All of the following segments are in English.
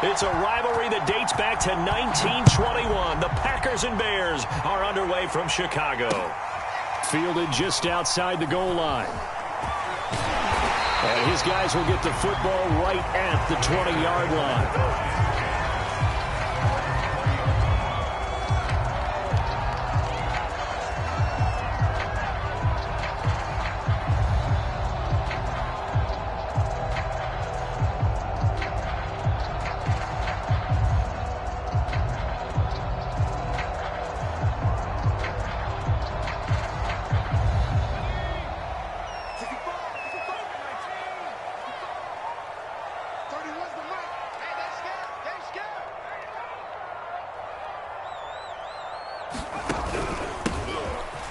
It's a rivalry that dates back to 1921. The Packers and Bears are underway from Chicago. Fielded just outside the goal line. And his guys will get the football right at the 20-yard line.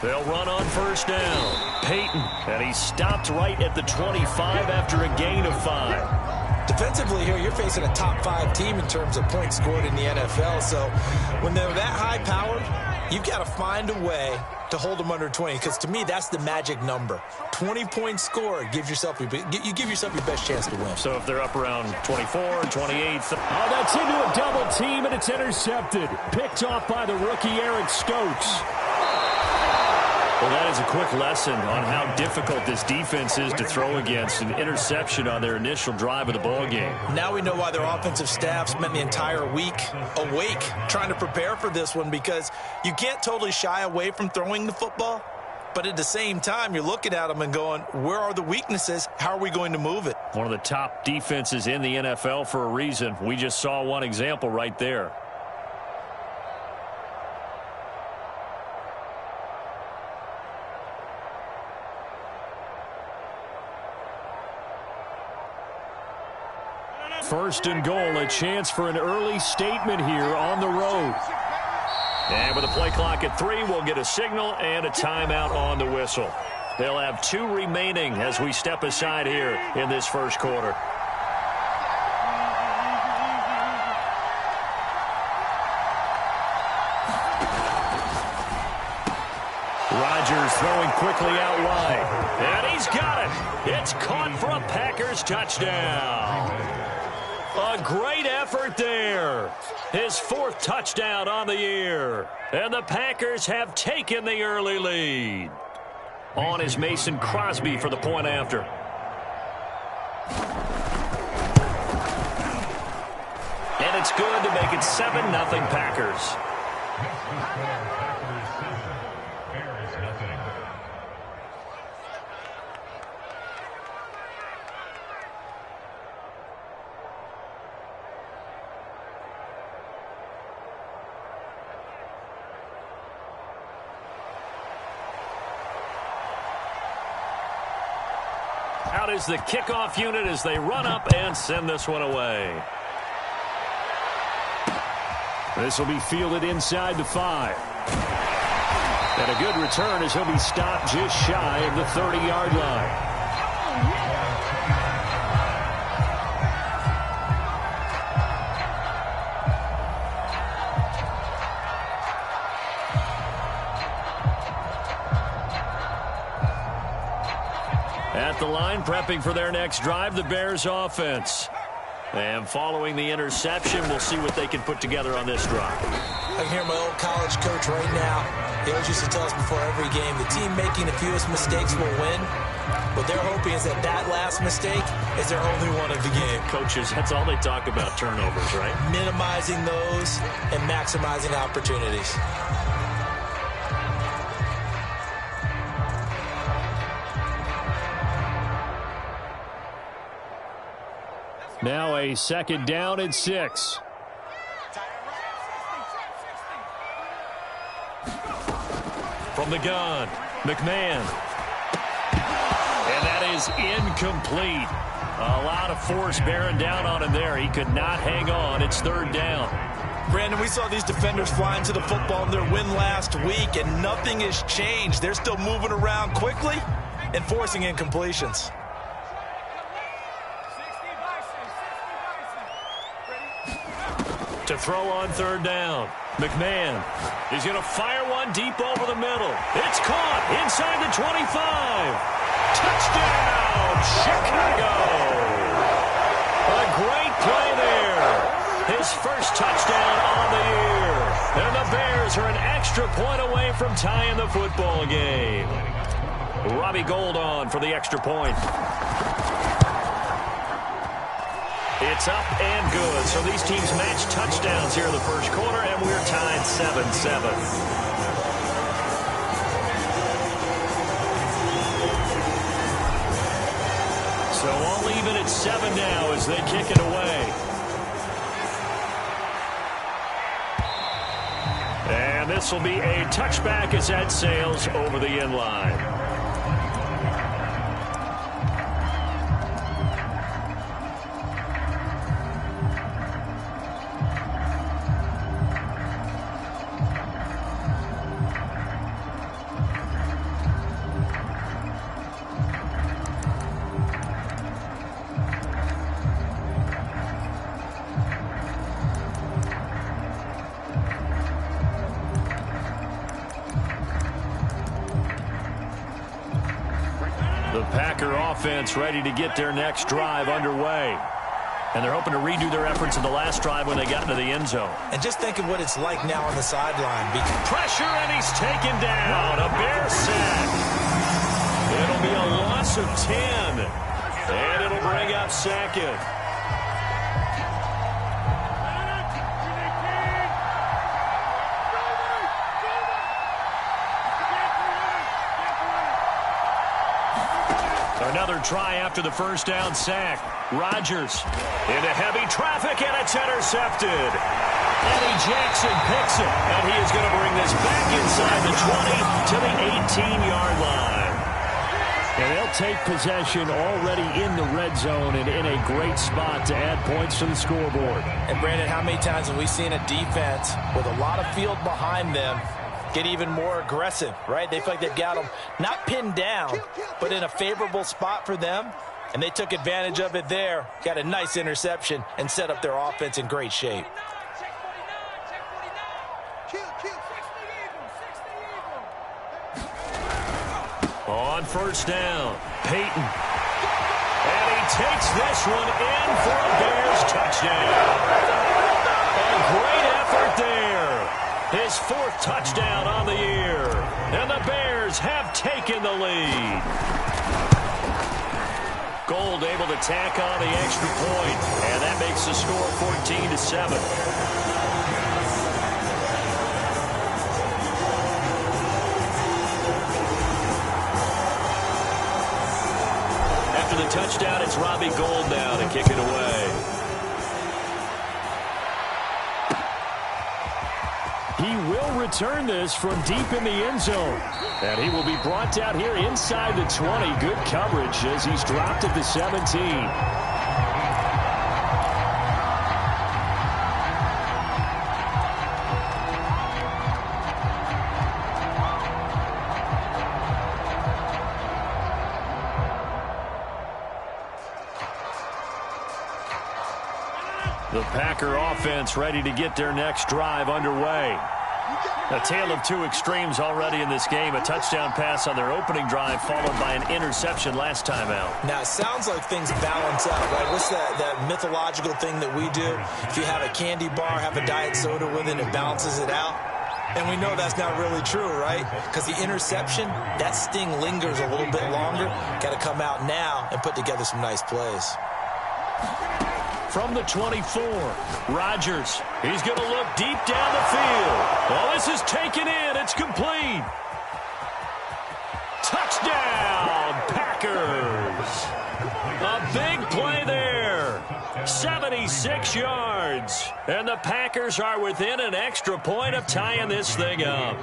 They'll run on first down. Peyton, and he stopped right at the 25 after a gain of 5. Defensively here, you're facing a top 5 team in terms of points scored in the NFL. So when they're that high-powered, you've got to find a way to hold them under 20. Because to me, that's the magic number. 20 points scored gives yourself you give yourself your best chance to win. So if they're up around 24, 28. Oh, that's into a double team, and it's intercepted. Picked off by the rookie Eric Stokes. Well, that is a quick lesson on how difficult this defense is to throw against. An interception on their initial drive of the ball game. Now we know why their offensive staff spent the entire week awake trying to prepare for this one, because you can't totally shy away from throwing the football, but at the same time you're looking at them and going, where are the weaknesses? How are we going to move it? One of the top defenses in the NFL for a reason. We just saw one example right there. First and goal, a chance for an early statement here on the road. And with the play clock at 3, we'll get a signal and a timeout on the whistle. They'll have 2 remaining as we step aside here in this first quarter. Rodgers throwing quickly out wide. And he's got it. It's caught for a Packers touchdown. A great effort there. His 4th touchdown on the year. And the Packers have taken the early lead. On is Mason Crosby for the point after. And it's good to make it 7-0 Packers. Out is the kickoff unit as they run up and send this one away. This will be fielded inside the 5. And a good return as he'll be stopped just shy of the 30-yard line. At the line, prepping for their next drive, the Bears offense. And following the interception, we'll see what they can put together on this drive. I can hear my old college coach right now. He always used to tell us before every game, the team making the fewest mistakes will win. What they're hoping is that last mistake is their only one of the game. Coaches, that's all they talk about, turnovers, right? Minimizing those and maximizing opportunities. Now a 2nd down and 6. From the gun, McMahon. And that is incomplete. A lot of force bearing down on him there. He could not hang on. It's 3rd down. Brandon, we saw these defenders flying to the football in their win last week, and nothing has changed. They're still moving around quickly and forcing incompletions. To throw on 3rd down. McMahon. He's going to fire one deep over the middle. It's caught inside the 25. Touchdown, Chicago. A great play there. his first touchdown on the year. And the Bears are an extra point away from tying the football game. Robbie Gould on for the extra point. It's up and good. So these teams match touchdowns here in the first quarter, and we're tied 7-7. So all even at 7 now as they kick it away. And this will be a touchback as that sails over the end line. Offense ready to get their next drive underway. And they're hoping to redo their efforts in the last drive when they got into the end zone. And just think of what it's like now on the sideline. Pressure, and he's taken down. A Bear sack. It'll be a loss of 10. And it'll bring up second. Another try after the first down sack. Rodgers into heavy traffic, and it's intercepted. Eddie Jackson picks it, and he is going to bring this back inside the 20 to the 18-yard line. And they'll take possession already in the red zone and in a great spot to add points to the scoreboard. And, Brandon, how many times have we seen a defense with a lot of field behind them get even more aggressive, right? They feel like they've got them not pinned down, but in a favorable spot for them, and they took advantage of it there. Got a nice interception and set up their offense in great shape. On first down, Peyton. And he takes this one in for a Bears touchdown. A great effort there. His fourth touchdown on the year. And the Bears have taken the lead. Gould able to tack on the extra point. And that makes the score 14-7. After the touchdown, it's Robbie Gould now to kick it away. He will return this from deep in the end zone. And he will be brought down here inside the 20. Good coverage as he's dropped at the 17. The Packer offense ready to get their next drive underway. A tale of two extremes already in this game. A touchdown pass on their opening drive followed by an interception last time out. Now, it sounds like things balance out, right? What's that mythological thing that we do? If you have a candy bar, have a diet soda with it, it balances it out. And we know that's not really true, right? Because the interception, that sting lingers a little bit longer. Got to come out now and put together some nice plays. From the 24, Rodgers. He's going to look deep down the field. Oh, this is taken in. It's complete. Touchdown, Packers. A big play there. 76 yards. And the Packers are within an extra point of tying this thing up.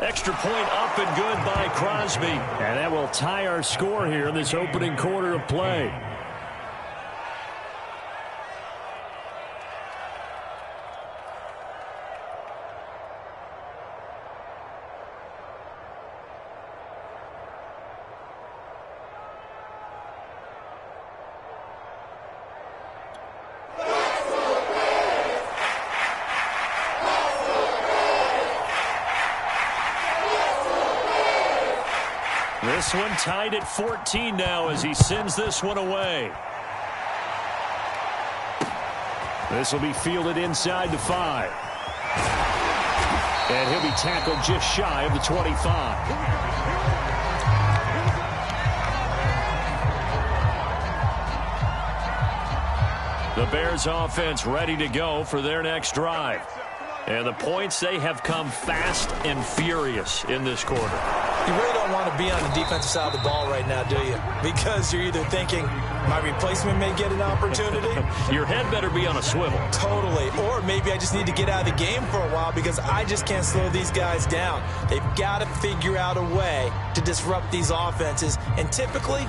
Extra point up and good by Crosby. And that will tie our score here in this opening quarter of play. This one tied at 14 now as he sends this one away. This will be fielded inside the 5. And he'll be tackled just shy of the 25. The Bears offense ready to go for their next drive. And the points, they have come fast and furious in this quarter. You really don't want to be on the defensive side of the ball right now, do you? Because you're either thinking, my replacement may get an opportunity. Your head better be on a swivel. Totally. Or maybe I just need to get out of the game for a while because I just can't slow these guys down. They've got to figure out a way to disrupt these offenses. And typically,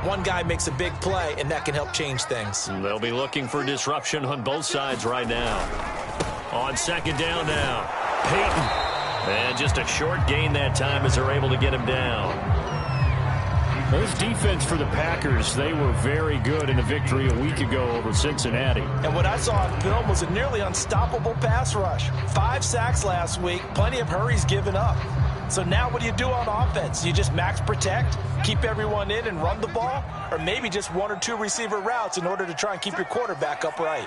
one guy makes a big play, and that can help change things. They'll be looking for disruption on both sides right now. On second down now, Peyton. And just a short gain that time as they're able to get him down. This defense for the Packers, they were very good in the victory a week ago over Cincinnati. And what I saw on film was a nearly unstoppable pass rush. 5 sacks last week, plenty of hurries given up. So now what do you do on offense? You just max protect, keep everyone in and run the ball? Or maybe just 1 or 2 receiver routes in order to try and keep your quarterback upright?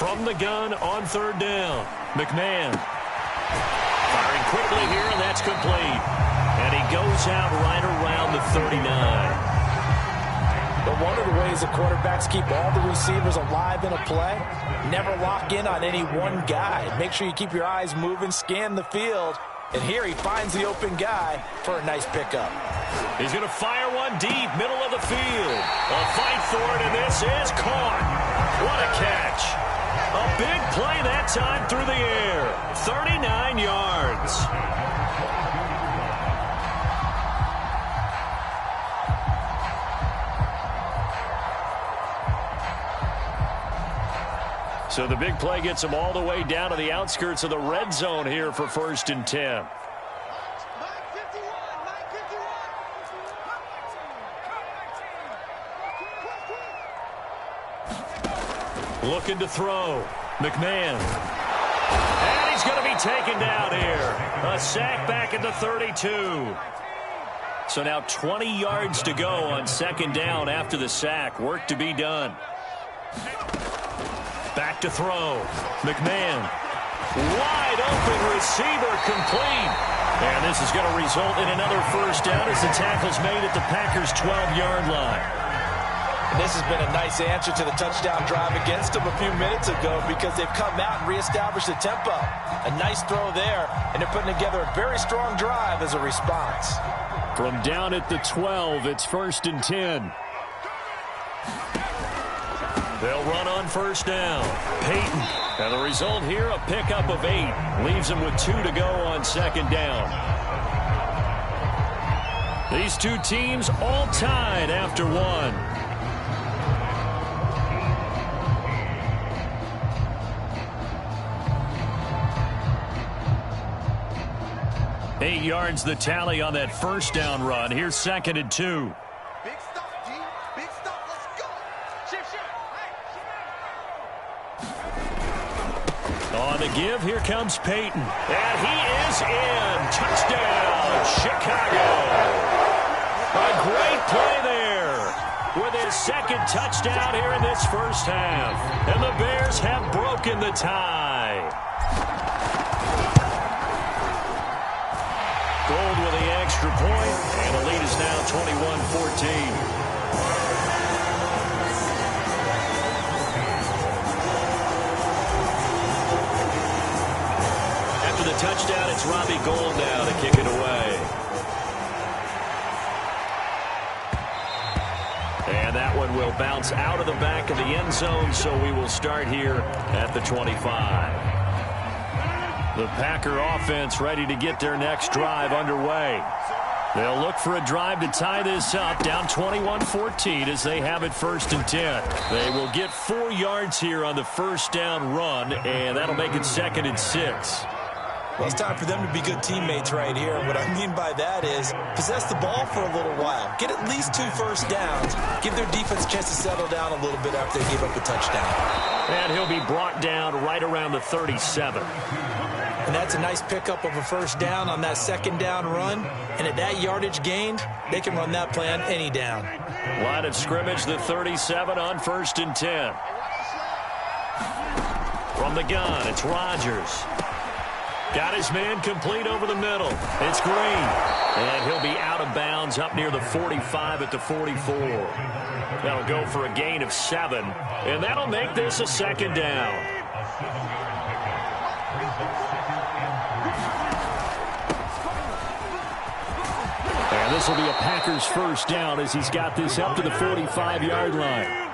From the gun on third down, McMahon. Firing quickly here, and that's complete. And he goes out right around the 39. But one of the ways the quarterbacks keep all the receivers alive in a play, never lock in on any one guy. Make sure you keep your eyes moving, scan the field. And here he finds the open guy for a nice pickup. He's going to fire one deep, middle of the field. A fight for it, and this is caught. What a catch. A big play that time through the air. 39 yards. So the big play gets them all the way down to the outskirts of the red zone here for 1st and 10. Looking to throw. McMahon. And he's going to be taken down here. A sack back at the 32. So now 20 yards to go on second down after the sack. Work to be done. Back to throw. McMahon. Wide open receiver complete. And this is going to result in another first down as the tackle's made at the Packers' 12-yard line. And this has been a nice answer to the touchdown drive against them a few minutes ago because they've come out and reestablished the tempo. A nice throw there, and they're putting together a very strong drive as a response. From down at the 12, it's 1st and 10. They'll run on first down. Peyton. And the result here, a pickup of 8. Leaves them with 2 to go on second down. These two teams all tied after 1. 8 yards the tally on that first down run. Here's 2nd and 2. Big stop, G. Big stop. Let's go. Shift. On the give, here comes Peyton. And he is in. Touchdown, Chicago. A great play there with his 2nd touchdown here in this first half. And the Bears have broken the tie. Gold with the extra point, and the lead is now 21-14. After the touchdown, it's Robbie Gould now to kick it away. And that one will bounce out of the back of the end zone, so we will start here at the 25. The Packer offense ready to get their next drive underway. They'll look for a drive to tie this up, down 21-14 as they have it 1st and 10. They will get 4 yards here on the first down run, and that'll make it 2nd and 6. Well, it's time for them to be good teammates right here. And what I mean by that is possess the ball for a little while. Get at least 2 first downs. Give their defense a chance to settle down a little bit after they give up a touchdown. And he'll be brought down right around the 37. And that's a nice pickup of a first down on that second down run. And at that yardage gained, they can run that play on any down. Line of scrimmage, the 37 on 1st and 10. From the gun, it's Rodgers. Got his man complete over the middle. It's Green. And he'll be out of bounds up near the 45 at the 44. That'll go for a gain of 7. And that'll make this a second down. And this will be a Packers first down as he's got this up to the 45-yard line.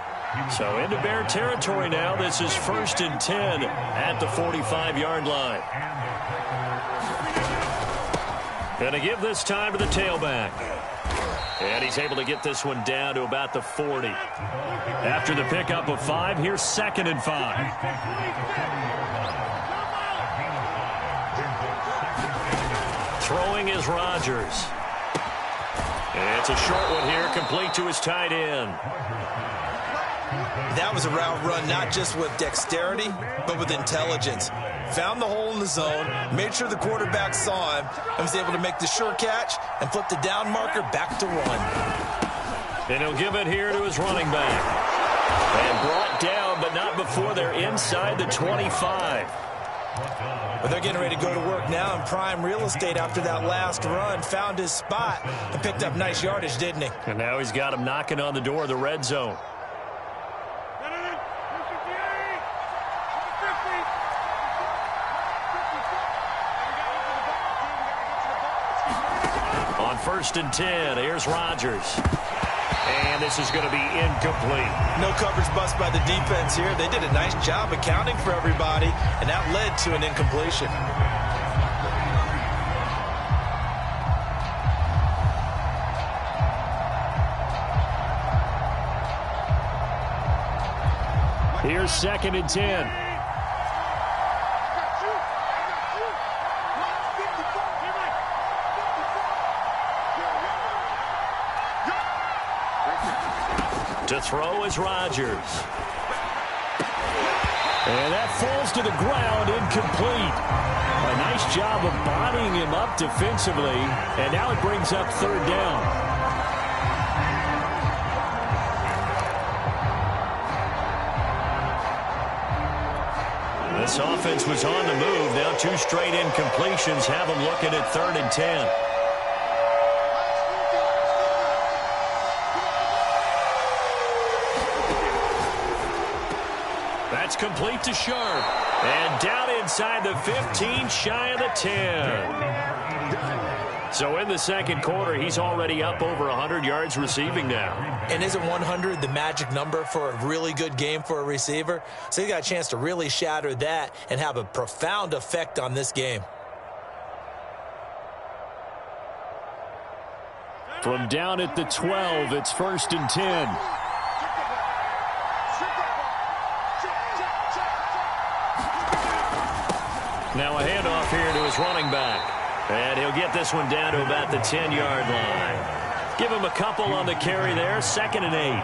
So into Bear territory now. This is 1st and 10 at the 45-yard line. Going to give this time to the tailback. And he's able to get this one down to about the 40. After the pickup of 5, here's 2nd and 5. Throwing is Rodgers. It's a short one here, complete to his tight end. That was a route run not just with dexterity, but with intelligence. Found the hole in the zone, made sure the quarterback saw him, and was able to make the sure catch and flip the down marker back to run. And he'll give it here to his running back. And brought down, but not before they're inside the 25. But they're getting ready to go to work now in prime real estate after that last run. Found his spot and picked up nice yardage, didn't he? And now he's got him knocking on the door of the red zone. On 1st and 10, here's Rodgers. And this is going to be incomplete. No coverage bust by the defense here. They did a nice job accounting for everybody, and that led to an incompletion. Here's 2nd and 10. To throw is Rodgers. And that falls to the ground, incomplete. A nice job of bodying him up defensively, and now it brings up 3rd down. This offense was on the move. Now 2 straight incompletions have them looking at 3rd and 10. That's complete to Sharp. And down inside the 15, shy of the 10. So in the second quarter, he's already up over 100 yards receiving now. And isn't 100 the magic number for a really good game for a receiver? So he got a chance to really shatter that and have a profound effect on this game. From down at the 12, it's 1st and 10. Now a handoff here to his running back. And he'll get this one down to about the 10-yard line. Give him a couple on the carry there. 2nd and 8.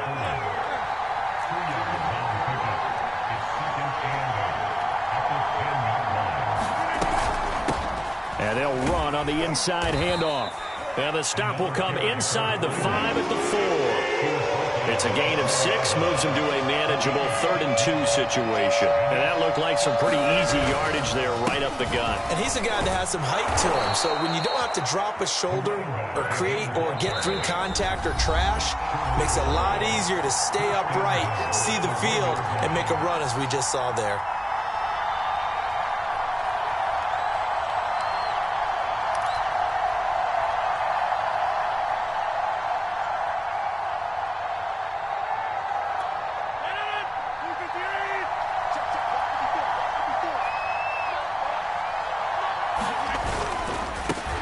And they'll run on the inside handoff. And the stop will come inside the 5 at the 4. It's a gain of 6, moves him to a manageable 3rd and 2 situation. And that looked like some pretty easy yardage there right up the gut. And he's a guy that has some height to him. So when you don't have to drop a shoulder or create or get through contact or trash, makes it a lot easier to stay upright, see the field, and make a run as we just saw there.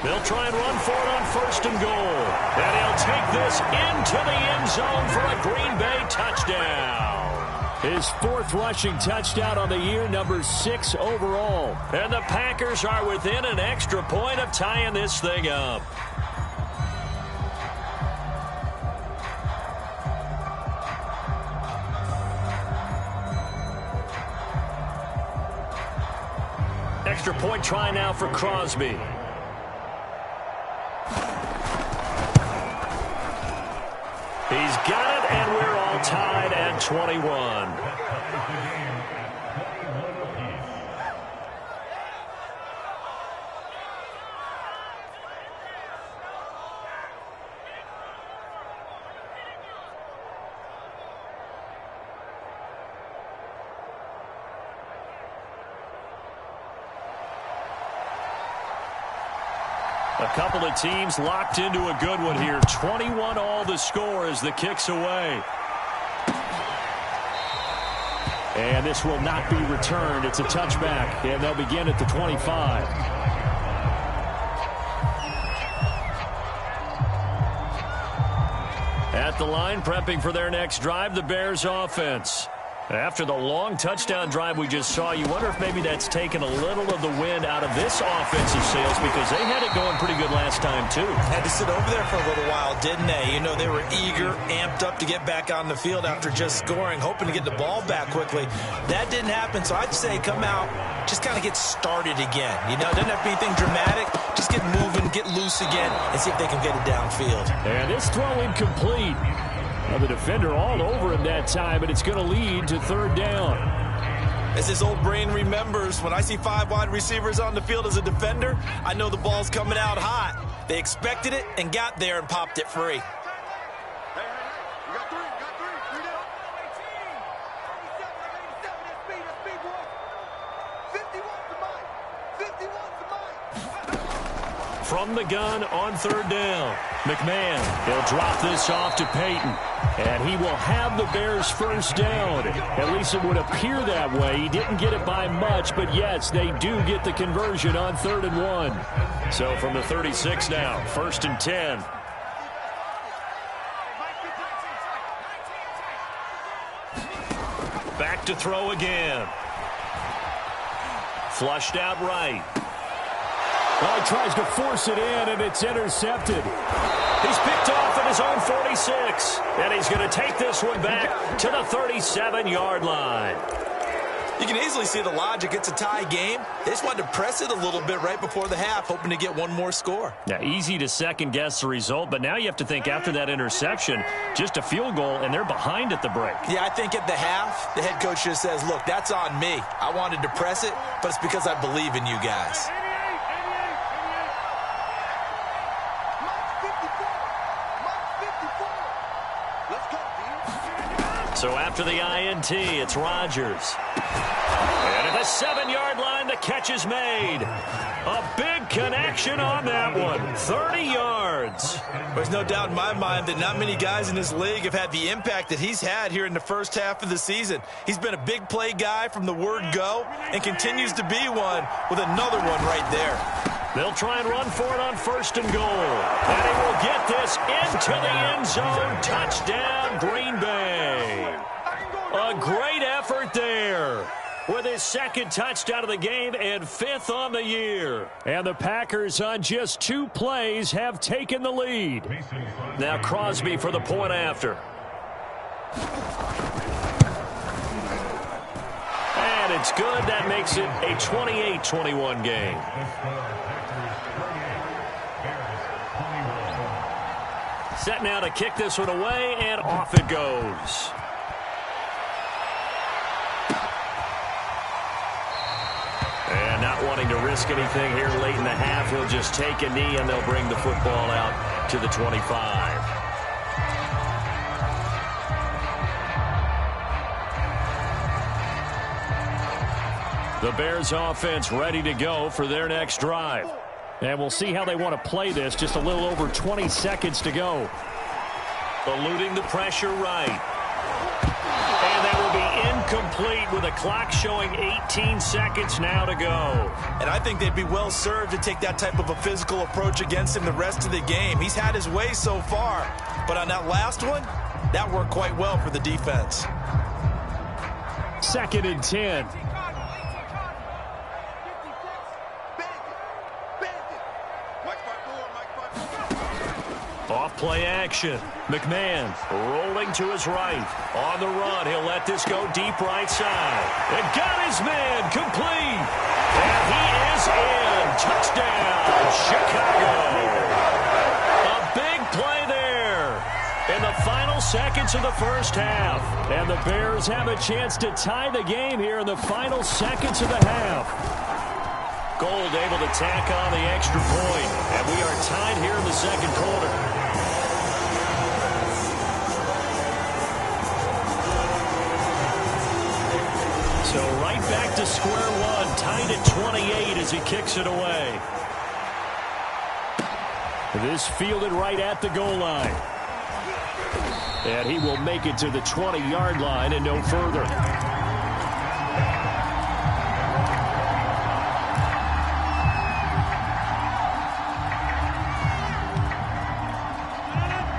They'll try and run for it on 1st and goal. And he'll take this into the end zone for a Green Bay touchdown. His 4th rushing touchdown on the year, number 6 overall. And the Packers are within an extra point of tying this thing up. Extra point try now for Crosby. He's got it, and we're all tied at 21. A couple of teams locked into a good one here. 21 all the score as the kick's away. And this will not be returned. It's a touchback, and they'll begin at the 25. At the line, prepping for their next drive, the Bears offense. After the long touchdown drive we just saw, you wonder if maybe that's taken a little of the wind out of this offensive sails, because they had it going pretty good last time, too. Had to sit over there for a little while, didn't they? You know, they were eager, amped up to get back on the field after just scoring, hoping to get the ball back quickly. That didn't happen, so I'd say come out, just kind of get started again. You know, it doesn't have to be anything dramatic. Just get moving, get loose again, and see if they can get it downfield. And this throw incomplete. The defender all over him that time, and it's going to lead to 3rd down. As his old brain remembers, when I see 5 wide receivers on the field as a defender, I know the ball's coming out hot. They expected it and got there and popped it free. From the gun on 3rd down. McMahon, he'll drop this off to Peyton. And he will have the Bears' 1st down. At least it would appear that way. He didn't get it by much, but yes, they do get the conversion on 3rd and 1. So from the 36 now, 1st and 10. Back to throw again. Flushed out right. Well, he tries to force it in, and it's intercepted. He's picked off at his own 46. And he's going to take this one back to the 37-yard line. You can easily see the logic. It's a tie game. They just wanted to press it a little bit right before the half, hoping to get one more score. Yeah, easy to second-guess the result, but now you have to think after that interception, just a field goal, and they're behind at the break. Yeah, I think at the half, the head coach just says, look, that's on me. I wanted to press it, but it's because I believe in you guys. So after the INT, it's Rodgers. And at the 7-yard line, the catch is made. A big connection on that one. 30 yards. There's no doubt in my mind that not many guys in this league have had the impact that he's had here in the first half of the season. He's been a big play guy from the word go and continues to be one with another one right there. They'll try and run for it on 1st and goal. And he will get this into the end zone. Touchdown, Green Bay. A great effort there with his 2nd touchdown of the game and 5th on the year. And the Packers on just 2 plays have taken the lead. Now Crosby for the point after. And it's good. That makes it a 28-21 game. Set now to kick this one away, and off it goes. And not wanting to risk anything here late in the half, he'll just take a knee, and they'll bring the football out to the 25. The Bears offense ready to go for their next drive. And we'll see how they want to play this. Just a little over 20 seconds to go. Eluding the pressure right. And that will be incomplete with the clock showing 18 seconds now to go. And I think they'd be well served to take that type of a physical approach against him the rest of the game. He's had his way so far. But on that last one, that worked quite well for the defense. 2nd and 10. Off play action. McMahon rolling to his right. On the run, he'll let this go deep right side. And got his man complete. And he is in. Touchdown, Chicago. A big play there in the final seconds of the first half. And the Bears have a chance to tie the game here in the final seconds of the half. Gold able to tack on the extra point. And we are tied here in the second quarter. So right back to square one, tied at 28 as he kicks it away. This fielded right at the goal line. And he will make it to the 20-yard line and no further.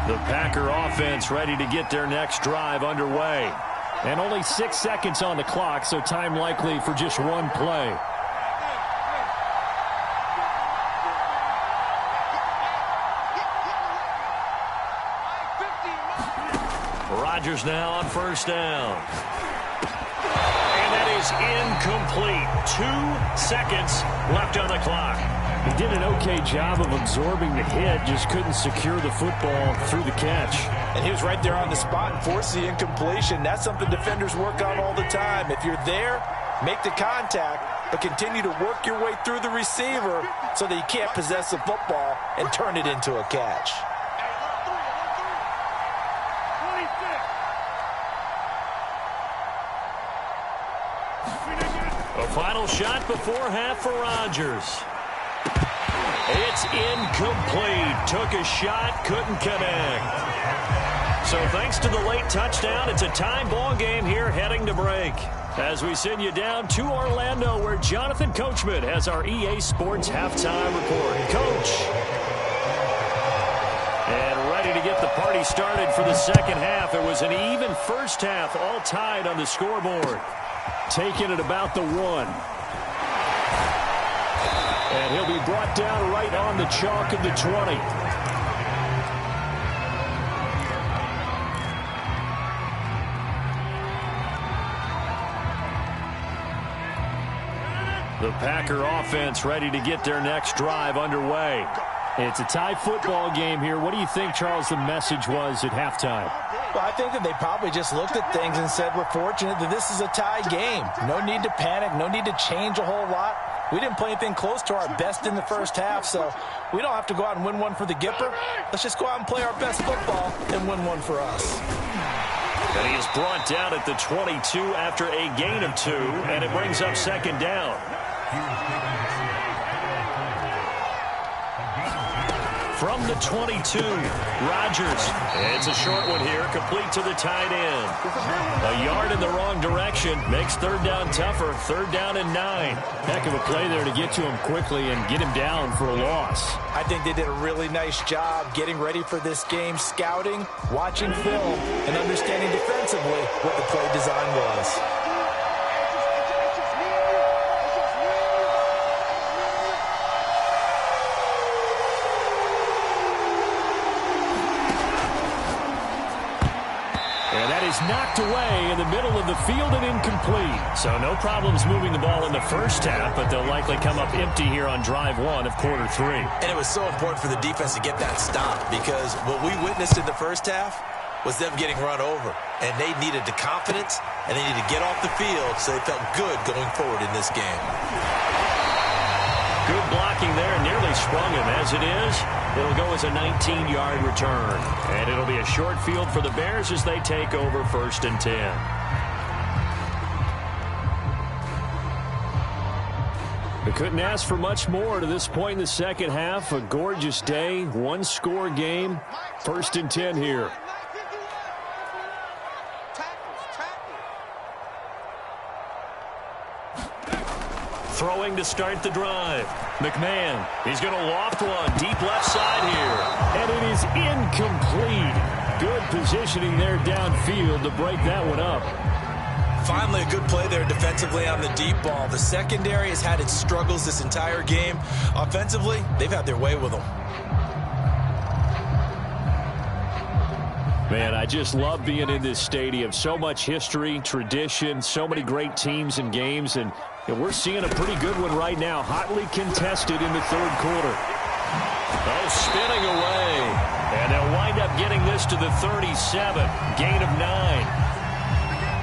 The Packer offense ready to get their next drive underway. And only 6 seconds on the clock, so time likely for just one play. Rodgers now on first down. And that is incomplete. 2 seconds left on the clock. He did an okay job of absorbing the hit, just couldn't secure the football through the catch. And he was right there on the spot and forced the incompletion. That's something defenders work on all the time. If you're there, make the contact, but continue to work your way through the receiver so that you can't possess the football and turn it into a catch. A final shot before half for Rodgers. It's incomplete. Took a shot, couldn't connect. So thanks to the late touchdown, it's a tie ball game here heading to break. As we send you down to Orlando, where Jonathan Coachman has our EA Sports halftime report. Coach. And ready to get the party started for the second half. It was an even first half, all tied on the scoreboard. Taking it about the 1. And he'll be brought down right on the chalk of the 20. The Packer offense ready to get their next drive underway. It's a tie football game here. What do you think, Charles, the message was at halftime? Well, I think that they probably just looked at things and said, we're fortunate that this is a tie game. No need to panic, no need to change a whole lot. We didn't play anything close to our best in the first half, so we don't have to go out and win one for the Gipper. Let's just go out and play our best football and win one for us. And he is brought down at the 22 after a gain of 2, and it brings up second down. From the 22, Rodgers. It's a short one here, complete to the tight end. A yard in the wrong direction makes third down tougher. Third down and 9. Heck of a play there to get to him quickly and get him down for a loss. I think they did a really nice job getting ready for this game, scouting, watching film, and understanding defensively what the play design was. Knocked away in the middle of the field and incomplete. So no problems moving the ball in the first half, but they'll likely come up empty here on drive 1 of quarter 3. And it was so important for the defense to get that stop, because what we witnessed in the first half was them getting run over. And they needed the confidence, and they needed to get off the field so they felt good going forward in this game. Good blocking there, nearly sprung him. As it is, it'll go as a 19-yard return. And it'll be a short field for the Bears as they take over first and 10. We couldn't ask for much more to this point in the second half. A gorgeous day, one-score game. First and 10 here. Throwing to start the drive. McMahon, he's going to loft one deep left side here. And it is incomplete. Good positioning there downfield to break that one up. Finally, a good play there defensively on the deep ball. The secondary has had its struggles this entire game. Offensively, they've had their way with them. Man, I just love being in this stadium. So much history, tradition, so many great teams and games, and we're seeing a pretty good one right now, hotly contested in the third quarter. Oh, spinning away. And they'll wind up getting this to the 37. Gain of 9.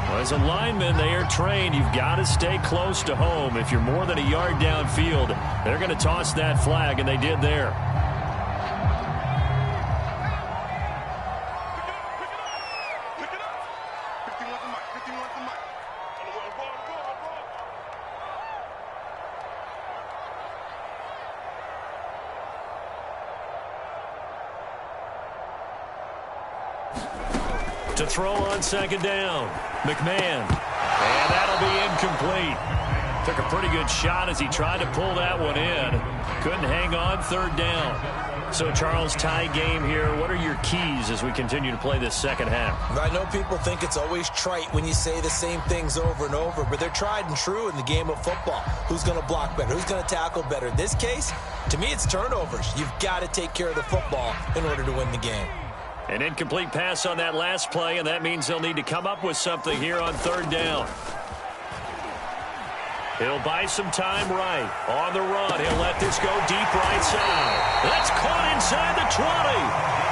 Well, as a lineman, they are trained. You've got to stay close to home. If you're more than a yard downfield, they're going to toss that flag, and they did there. To throw on second down. McMahon. And that'll be incomplete. Took a pretty good shot as he tried to pull that one in. Couldn't hang on third down. So, Charles, tie game here. What are your keys as we continue to play this second half? I know people think it's always trite when you say the same things over and over, but they're tried and true in the game of football. Who's going to block better? Who's going to tackle better? In this case, to me, it's turnovers. You've got to take care of the football in order to win the game. An incomplete pass on that last play, and that means they'll need to come up with something here on third down. He'll buy some time right. On the run, he'll let this go deep right side. That's caught inside the 20.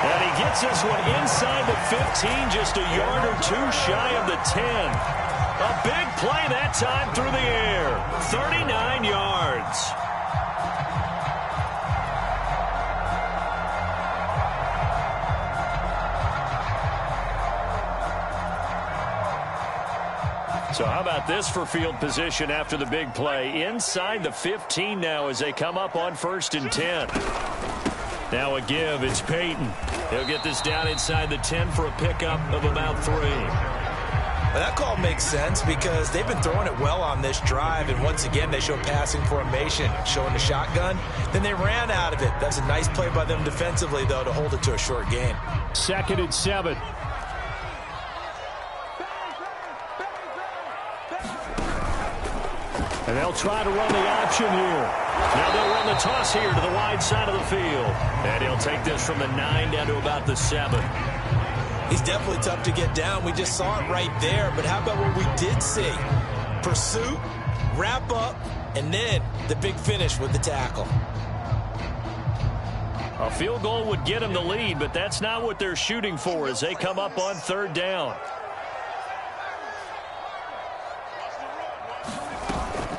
And he gets this one inside the 15, just a yard or two shy of the 10. A big play that time through the air. 39 yards. So how about this for field position after the big play? Inside the 15 now as they come up on 1st and 10. Now a give. It's Peyton. He'll get this down inside the 10 for a pickup of about 3. Well, that call makes sense because they've been throwing it well on this drive, and once again they show passing formation, showing the shotgun. Then they ran out of it. That's a nice play by them defensively, though, to hold it to a short gain. 2nd and 7. And they'll try to run the option here. Now they'll run the toss here to the wide side of the field. And he'll take this from the 9 down to about the 7. He's definitely tough to get down. We just saw it right there. But how about what we did see? Pursuit, wrap up, and then the big finish with the tackle. A field goal would get them the lead, but that's not what they're shooting for as they come up on 3rd down.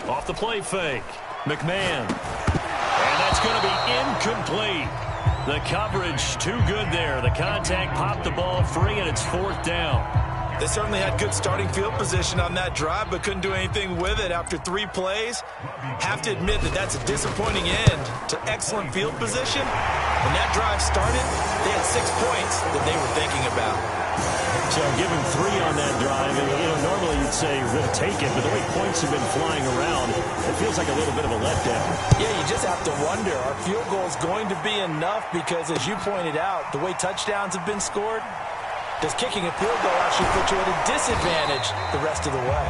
Off the play fake. McMahon. And that's going to be incomplete. The coverage too good there. The contact popped the ball free, and it's 4th down. They certainly had good starting field position on that drive, but couldn't do anything with it after 3 plays. Have to admit that that's a disappointing end to excellent field position. When that drive started, they had 6 points that they were thinking about. So give him 3 on that drive, and normally you'd say we'll take it, but the way points have been flying around, it feels like a little bit of a letdown. Yeah, you just have to wonder, are field goals going to be enough? Because as you pointed out, the way touchdowns have been scored, does kicking a field goal actually put you at a disadvantage the rest of the way?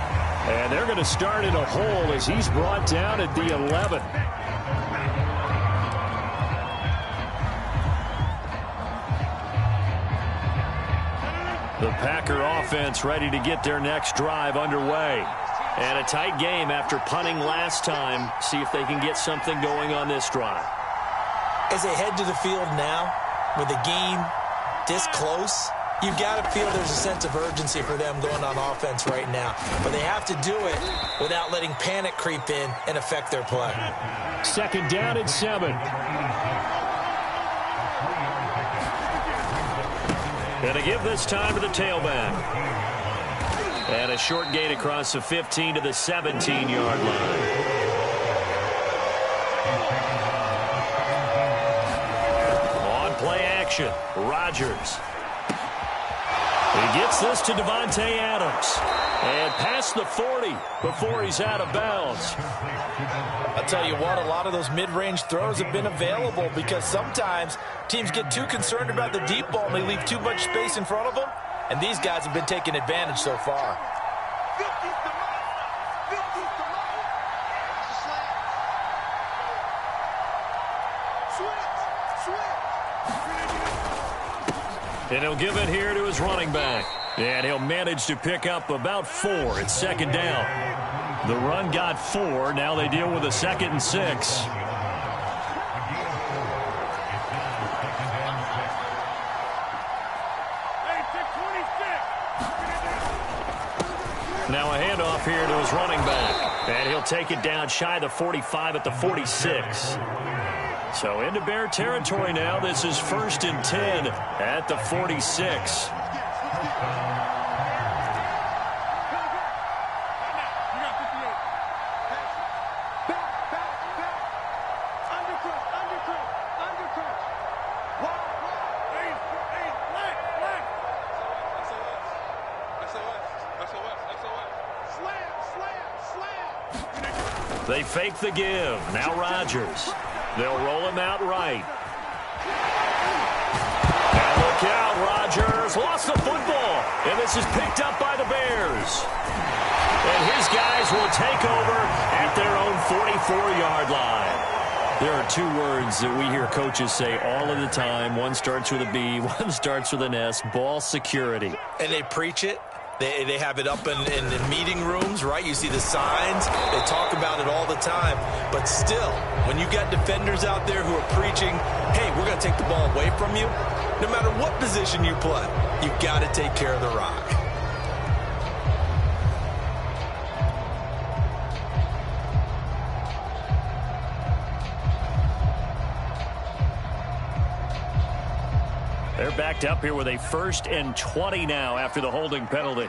And they're going to start in a hole as he's brought down at the 11. The Packer offense ready to get their next drive underway. And a tight game after punting last time. See if they can get something going on this drive. As they head to the field now, with the game this close, you've got to feel there's a sense of urgency for them going on offense right now. But they have to do it without letting panic creep in and affect their play. 2nd down and 7. And to give this time to the tailback. And a short gain across the 15 to the 17-yard line. On play action, Rodgers. He gets this to Devontae Adams. And past the 40 before he's out of bounds. I'll tell you what, a lot of those mid-range throws have been available because sometimes teams get too concerned about the deep ball and they leave too much space in front of them. And these guys have been taking advantage so far. And he'll give it here to his running back. And he'll manage to pick up about 4. It's second down. The run got 4. Now they deal with a 2nd and 6. Now a handoff here to his running back. And he'll take it down shy of the 45 at the 46. So into Bear territory now. This is 1st and 10 at the 46. They fake the give. Now Rodgers. They'll roll him out right. And look out, Rodgers lost the football. And this is picked up by the Bears. And his guys will take over at their own 44-yard line. There are 2 words that we hear coaches say all of the time. One starts with a B, one starts with an S, ball security. And they preach it. They have it up in meeting rooms, right? You see the signs. They talk about it all the time. But still, when you got defenders out there who are preaching, hey, we're going to take the ball away from you, no matter what position you play, you've got to take care of the rock. They're backed up here with a 1st and 20 now after the holding penalty.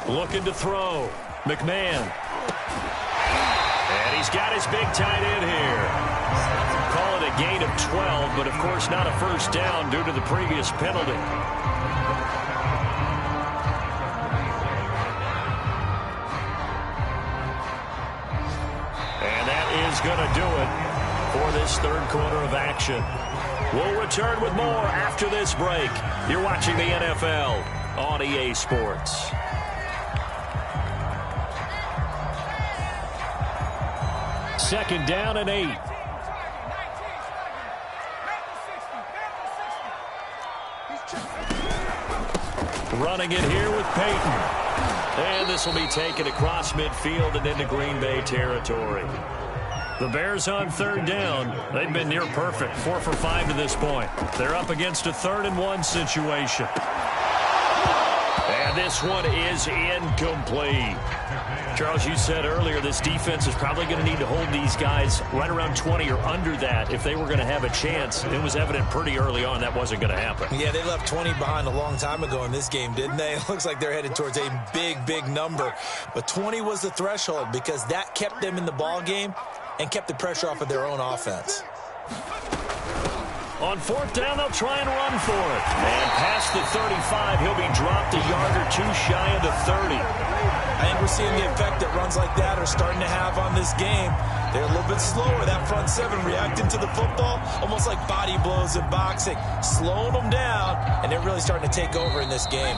Looking to throw. McMahon. And he's got his big tight end here. Call it a gain of 12, but of course not a first down due to the previous penalty. And that is going to do it for this 3rd quarter of action. We'll return with more after this break. You're watching the NFL on EA Sports. Second down and 8. Running it here with Peyton. And this will be taken across midfield and into Green Bay territory. The Bears on 3rd down. They've been near perfect, 4 for 5 to this point. They're up against a 3rd and 1 situation. And this one is incomplete. Charles, you said earlier this defense is probably going to need to hold these guys right around 20 or under that if they were going to have a chance. It was evident pretty early on that wasn't going to happen. Yeah, they left 20 behind a long time ago in this game, didn't they? It looks like they're headed towards a big number. But 20 was the threshold because that kept them in the ball game and kept the pressure off of their own offense. On 4th down, they'll try and run for it. And past the 35, he'll be dropped a yard or 2 shy of the 30. I think we're seeing the effect that runs like that are starting to have on this game. They're a little bit slower, that front 7, reacting to the football, almost like body blows in boxing, slowing them down, and they're really starting to take over in this game.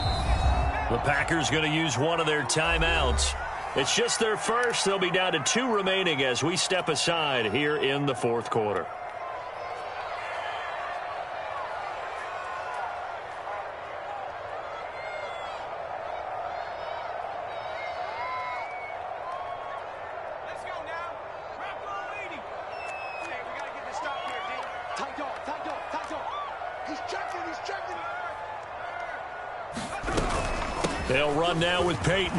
The Packers going to use one of their timeouts. It's just their first. They'll be down to 2 remaining as we step aside here in the 4th quarter. They'll run now with Peyton.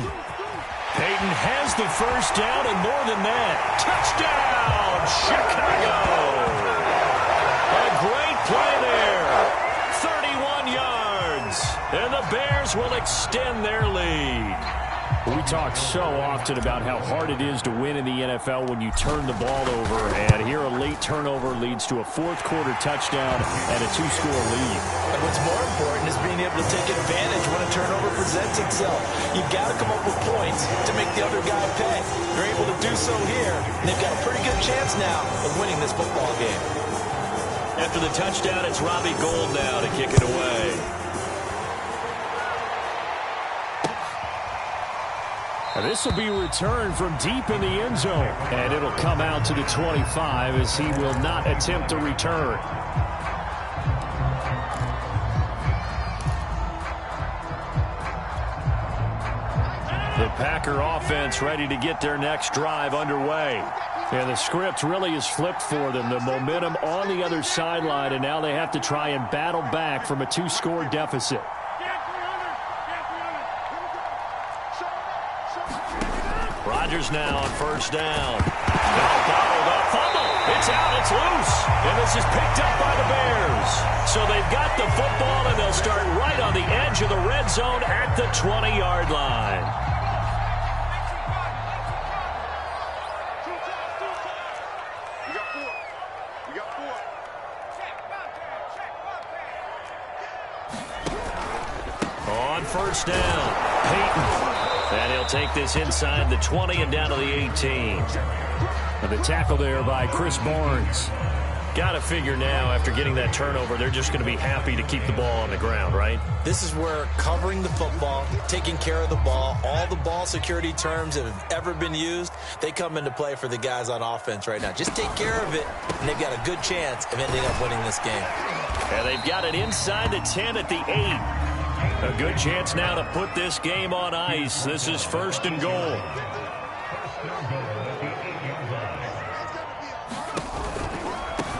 Peyton has the first down and more than that. Touchdown, Chicago. A great play there. 31 yards. And the Bears will extend their lead. We talk so often about how hard it is to win in the NFL when you turn the ball over. And here a late turnover leads to a 4th quarter touchdown and a 2-score lead. And what's more important is being able to take advantage when a turnover presents itself. You've got to come up with points to make the other guy pay. They're able to do so here, and they've got a pretty good chance now of winning this football game. After the touchdown, it's Robbie Gould now to kick it away. This will be returned from deep in the end zone. And it'll come out to the 25 as he will not attempt to return. The Packer offense ready to get their next drive underway. And the script really is flipped for them. The momentum on the other sideline, and now they have to try and battle back from a 2-score deficit. Rodgers now on first down. Bottled up, fumble. It's out, it's loose. And this is picked up by the Bears. So they've got the football, and they'll start right on the edge of the red zone at the 20-yard line. On first down, Peyton. And he'll take this inside the 20 and down to the 18. And the tackle there by Chris Barnes. Got to figure now, after getting that turnover, they're just going to be happy to keep the ball on the ground, right? This is where covering the football, taking care of the ball, all the ball security terms that have ever been used, they come into play for the guys on offense right now. Just take care of it, and they've got a good chance of ending up winning this game. And they've got it inside the 10 at the 8. A good chance now to put this game on ice. This is first and goal.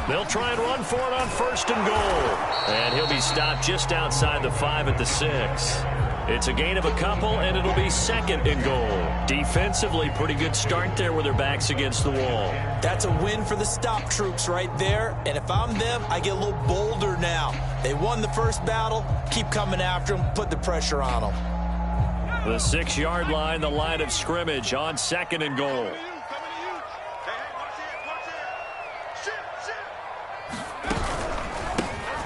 They'll try and run for it on first and goal. And he'll be stopped just outside the 5 at the 6. It's a gain of a couple, and it'll be second and goal. Defensively, pretty good start there with their backs against the wall. That's a win for the stop troops right there. And if I'm them, I get a little bolder now. They won the first battle. Keep coming after them. Put the pressure on them. The 6-yard line, the line of scrimmage on second and goal.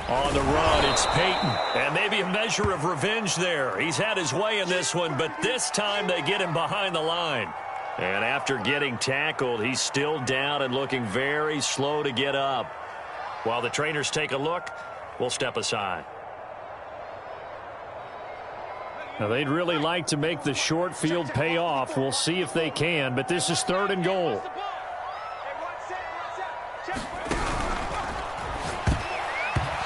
On the run, it's Peyton. And maybe a measure of revenge there. He's had his way in this one, but this time they get him behind the line. And after getting tackled, he's still down and looking very slow to get up. While the trainers take a look, we'll step aside. Now, they'd really like to make the short field pay off. We'll see if they can, but this is third and goal.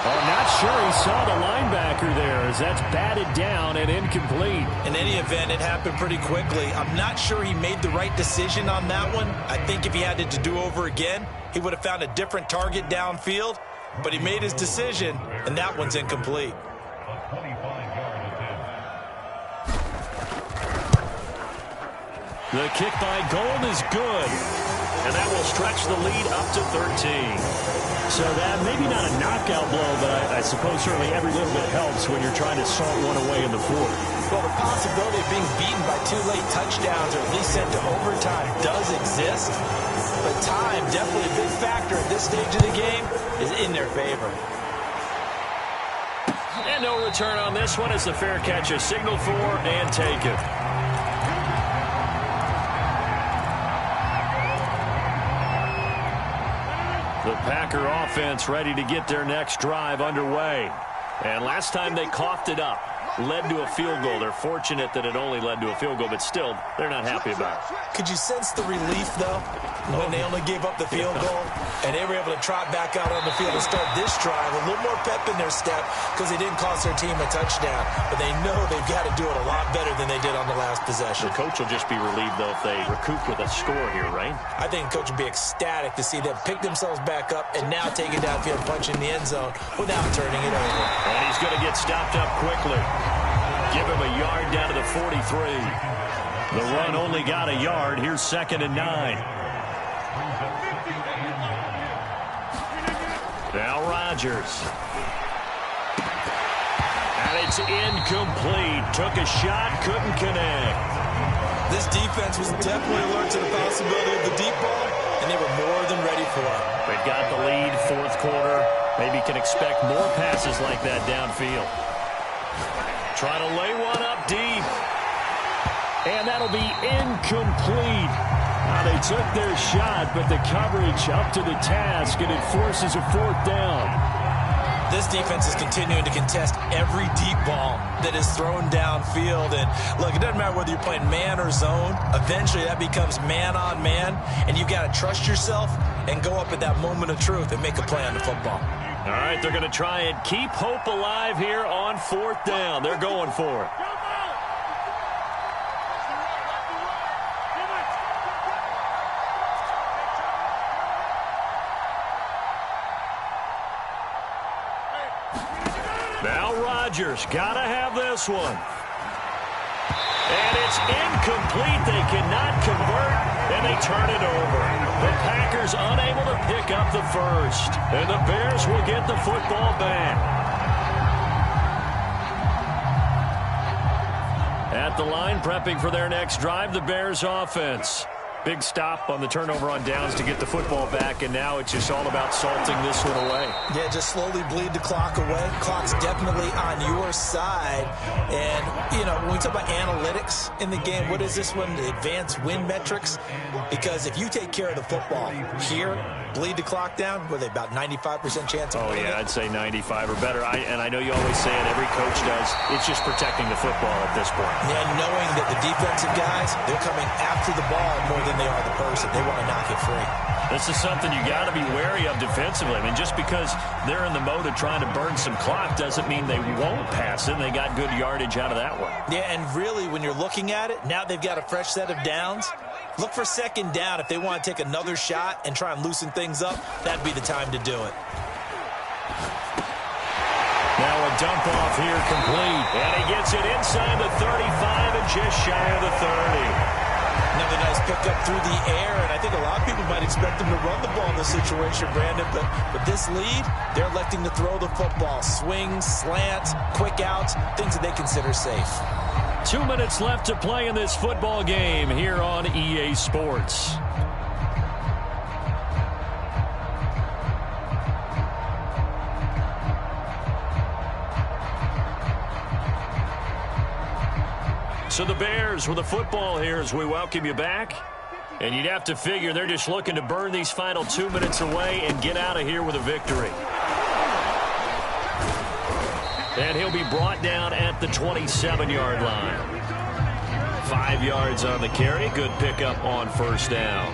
Not sure he saw the linebacker there as that's batted down and incomplete. In any event, it happened pretty quickly. I'm not sure he made the right decision on that one. I think if he had it to do over again, he would have found a different target downfield. But he made his decision, and that one's incomplete. The kick by Gold is good. And that will stretch the lead up to 13. So that maybe not a knockout blow, but I suppose certainly every little bit helps when you're trying to salt one away in the fourth. Well, the possibility of being beaten by 2 late touchdowns or at least sent to overtime does exist. But time, definitely a big factor at this stage of the game, is in their favor. And no return on this one as the fair catch is signaled for and taken. The Packer offense ready to get their next drive underway. And last time they coughed it up, led to a field goal. They're fortunate that it only led to a field goal, but still, they're not happy about it. Could you sense the relief, though, when they only gave up the field goal? And they were able to trot back out on the field and start this drive. A little more pep in their step because they didn't cost their team a touchdown. But they know they've got to do it a lot better than they did on the last possession. The coach will just be relieved, though, if they recoup with a score here, right? I think the coach would be ecstatic to see them pick themselves back up and now take it downfield, punch in the end zone without turning it over. And he's going to get stopped up quickly. Give him a yard down to the 43. The run only got a yard. Here's second and 9. Now Rodgers. And it's incomplete. Took a shot, couldn't connect. This defense was definitely alert to the possibility of the deep ball, and they were more than ready for it. They've got the lead, fourth quarter. Maybe can expect more passes like that downfield. Trying to lay one up deep. And that'll be incomplete. Now they took their shot, but the coverage up to the task, and it forces a fourth down. This defense is continuing to contest every deep ball that is thrown downfield. And look, it doesn't matter whether you're playing man or zone. Eventually, that becomes man on man. And you've got to trust yourself and go up at that moment of truth and make a play on the football. All right, they're going to try and keep hope alive here on 4th down. They're going for it. Now Rodgers got to have this one. And it's incomplete. They cannot convert, and they turn it over. The Packers unable to pick up the first. And the Bears will get the football back. At the line, prepping for their next drive, the Bears offense. Big stop on the turnover on downs to get the football back, and now it's just all about salting this one away. Yeah, just slowly bleed the clock away. Clock's definitely on your side. And, you know, when we talk about analytics in the game, what is this one? The advanced win metrics? Because if you take care of the football here, bleed the clock down, were they about 95% chance of winning? Yeah, I'd say 95 or better. And I know you always say it, every coach does. It's just protecting the football at this point. Yeah, knowing that the defensive guys, they're coming after the ball more than they are the person. They want to knock it free. This is something you got to be wary of defensively. I mean, just because they're in the mode of trying to burn some clock doesn't mean they won't pass it. They got good yardage out of that one. Yeah, and really, when you're looking at it, now they've got a fresh set of downs. Look for 2nd down. If they want to take another shot and try and loosen things up, that'd be the time to do it. Now a dump off here complete. And he gets it inside the 35 and just shy of the 30. Another nice pickup through the air, and I think a lot of people might expect them to run the ball in this situation, Brandon, but with this lead, they're electing to throw the football. Swings, slants, quick outs, things that they consider safe. 2 minutes left to play in this football game here on EA Sports. So the Bears with the football here as we welcome you back. And you'd have to figure they're just looking to burn these final 2 minutes away and get out of here with a victory. And he'll be brought down at the 27-yard line. 5 yards on the carry. Good pickup on 1st down.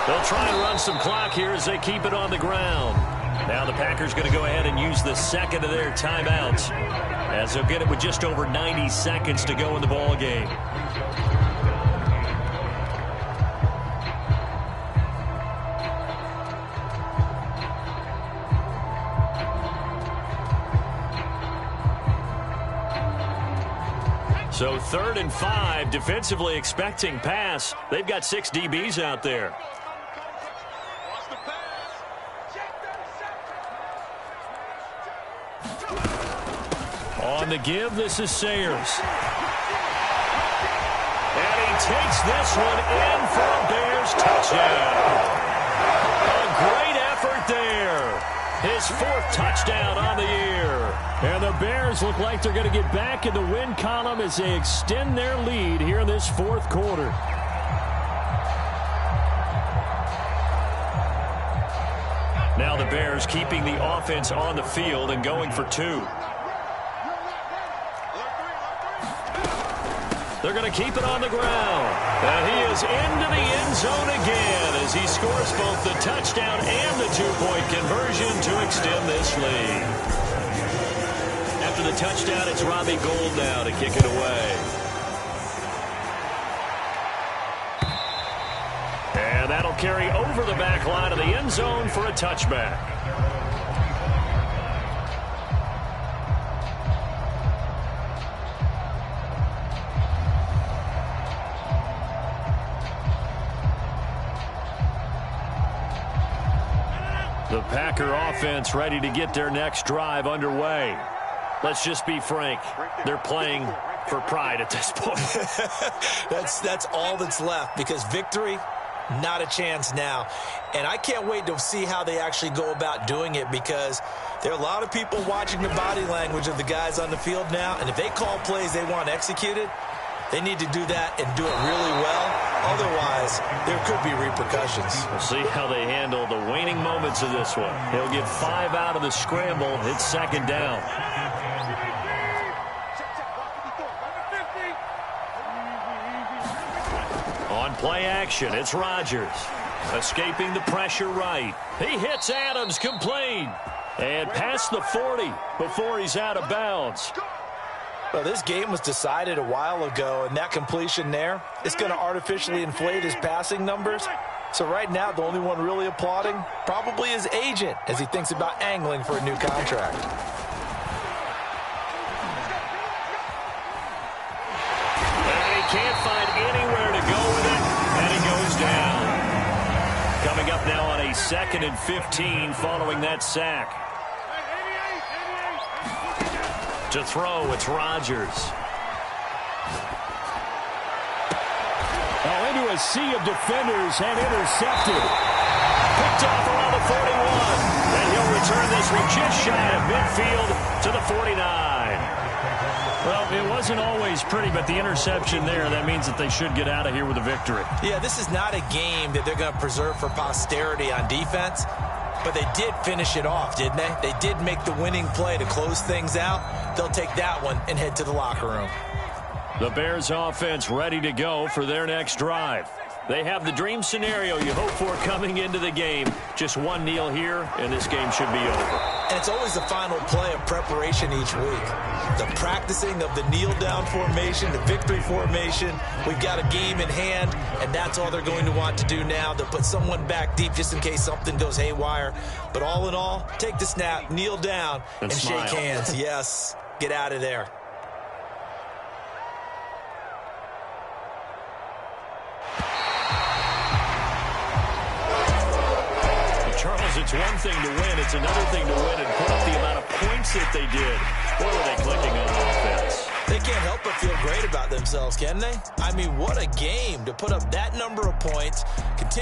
They'll try and run some clock here as they keep it on the ground. Now the Packers going to go ahead and use the 2nd of their timeouts, as they'll get it with just over 90 seconds to go in the ball game. So 3rd and 5, defensively expecting pass. They've got 6 DBs out there. On the give, this is Sayers. And he takes this one in for a Bears touchdown. A great effort there. His 4th touchdown on the year. And the Bears look like they're going to get back in the win column as they extend their lead here in this 4th quarter. Now the Bears keeping the offense on the field and going for 2. They're going to keep it on the ground. And he is into the end zone again as he scores both the touchdown and the 2-point conversion to extend this lead. After the touchdown, it's Robbie Gould now to kick it away. And that'll carry over the back line of the end zone for a touchback. The Packer offense ready to get their next drive underway. Let's just be frank. They're playing for pride at this point. That's all that's left, because victory, not a chance now. And I can't wait to see how they actually go about doing it, because there are a lot of people watching the body language of the guys on the field now, and if they call plays they want executed, They need to do that and do it really well. Otherwise, there could be repercussions. We'll see how they handle the waning moments of this one. He'll get 5 out of the scramble. It's second down. On play action, it's Rodgers. Escaping the pressure right. He hits Adams complete. And past the 40 before he's out of bounds. Well, this game was decided a while ago, and that completion there is going to artificially inflate his passing numbers. So right now, the only one really applauding probably his agent as he thinks about angling for a new contract. And he can't find anywhere to go with it, and he goes down. Coming up now on a 2nd and 15 following that sack. To throw, it's Rodgers. Oh, into a sea of defenders and intercepted. Picked off around the 41. And he'll return this one just shy of midfield to the 49. Well, it wasn't always pretty, but the interception there, that means that they should get out of here with a victory. Yeah, this is not a game that they're going to preserve for posterity on defense. But they did finish it off, didn't they? They did make the winning play to close things out. They'll take that one and head to the locker room. The Bears offense ready to go for their next drive. They have the dream scenario you hope for coming into the game. Just one kneel here, and this game should be over. And it's always the final play of preparation each week. The practicing of the kneel-down formation, the victory formation. We've got a game in hand, and that's all they're going to want to do now. They'll put someone back deep just in case something goes haywire. But all in all, take the snap, kneel down, and shake hands. Yes, get out of there. Charles, it's one thing to win. It's another thing to win and put up the amount of points that they did. Boy, were they clicking on offense. They can't help but feel great about themselves, can they? I mean, what a game to put up that number of points. Continue